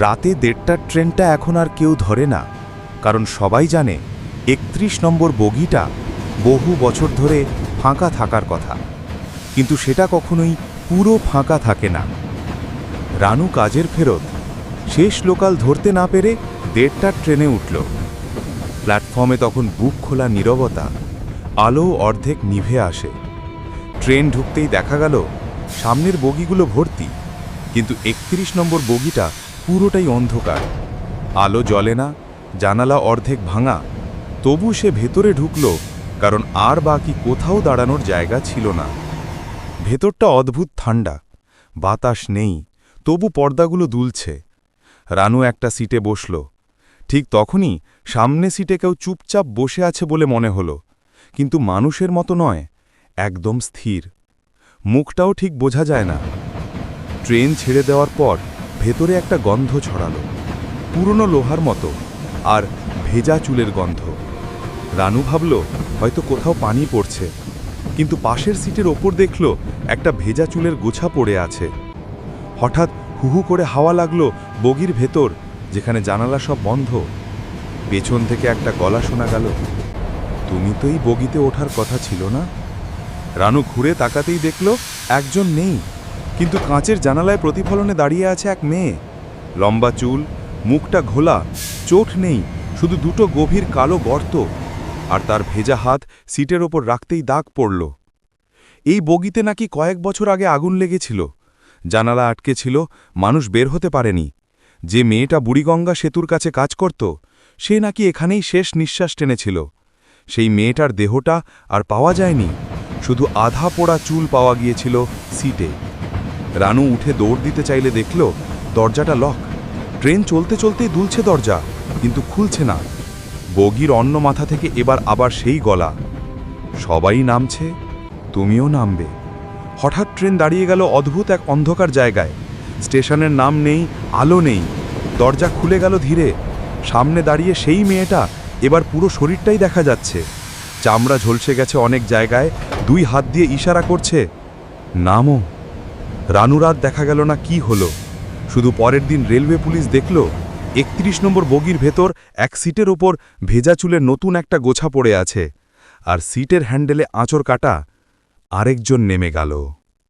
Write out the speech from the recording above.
রাতে 1:30টার ট্রেনটা এখন আর কেউ ধরে না, কারণ সবাই জানে 31 নম্বর বগিটা বহু বছর ধরে ফাঁকা থাকার কথা, কিন্তু সেটা কখনোই পুরো ফাঁকা থাকে না। রানু কাজের ফেরত শেষ লোকাল ধরতে না পেরে 1:30টার ট্রেনে উঠল। প্ল্যাটফর্মে তখন বুক খোলা নীরবতা, আলো অর্ধেক নিভে আসে। ট্রেন ঢুকতেই দেখা গেল সামনের বগিগুলো ভর্তি, কিন্তু 31 নম্বর বগিটা পুরোটাই অন্ধকার। আলো জ্বলে না, জানালা অর্ধেক ভাঙা। তবু সে ভেতরে ঢুকল, কারণ আর বাকি কোথাও দাঁড়ানোর জায়গা ছিল না। ভেতরটা অদ্ভুত ঠান্ডা, বাতাস নেই, তবু পর্দাগুলো দুলছে। রানু একটা সিটে বসল। ঠিক তখনই সামনে সিটে কেউ চুপচাপ বসে আছে বলে মনে হলো, কিন্তু মানুষের মতো নয়, একদম স্থির। মুখটাও ঠিক বোঝা যায় না। ট্রেন ছেড়ে দেওয়ার পর ভেতরে একটা গন্ধ ছড়ালো, পুরনো লোহার মতো, আর ভেজা চুলের গন্ধ। রানু ভাবল হয়তো কোথাও পানি পড়ছে, কিন্তু পাশের সিটের ওপর দেখল একটা ভেজা চুলের গোছা পড়ে আছে। হঠাৎ হুহু করে হাওয়া লাগলো বগির ভেতর, যেখানে জানালা সব বন্ধ। পেছন থেকে একটা গলা শোনা গেল, তুমি তো এই বগিতে ওঠার কথা ছিল না? রানু ঘুরে তাকাতেই দেখল একজন নেই, কিন্তু কাঁচের জানালায় প্রতিফলনে দাঁড়িয়ে আছে এক মেয়ে। লম্বা চুল, মুখটা ঘোলা, চোখ নেই, শুধু দুটো গভীর কালো গর্ত, আর তার ভেজা হাত সিটের ওপর রাখতেই দাগ পড়ল। এই বগিতে নাকি কয়েক বছর আগে আগুন লেগেছিল, জানালা আটকে ছিল, মানুষ বের হতে পারেনি। যে মেয়েটা বুড়িগঙ্গা সেতুর কাছে কাজ করত, সে নাকি এখানেই শেষ নিঃশ্বাস টেনেছিল। সেই মেয়েটার দেহটা আর পাওয়া যায়নি, শুধু আধা পোড়া চুল পাওয়া গিয়েছিল সিটে। রানু উঠে দৌড় দিতে চাইলে দেখল দরজাটা লক। ট্রেন চলতে চলতেই দুলছে দরজা, কিন্তু খুলছে না। বগির অন্য মাথা থেকে এবার আবার সেই গলা, সবাই নামছে, তুমিও নামবে। হঠাৎ ট্রেন দাঁড়িয়ে গেল অদ্ভুত এক অন্ধকার জায়গায়। স্টেশনের নাম নেই, আলো নেই। দরজা খুলে গেল ধীরে। সামনে দাঁড়িয়ে সেই মেয়েটা, এবার পুরো শরীরটাই দেখা যাচ্ছে। চামড়া ঝলসে গেছে অনেক জায়গায়, 2 হাত দিয়ে ইশারা করছে, নামো। রানুর রাত দেখা গেল না কি হলো, শুধু পরের দিন রেলওয়ে পুলিশ দেখল 31 নম্বর বগির ভেতর এক সিটের ওপর ভেজা চুলের নতুন একটা গোছা পড়ে আছে, আর সিটের হ্যান্ডেলে আঁচড় কাটা আরেকজন নেমে গেল।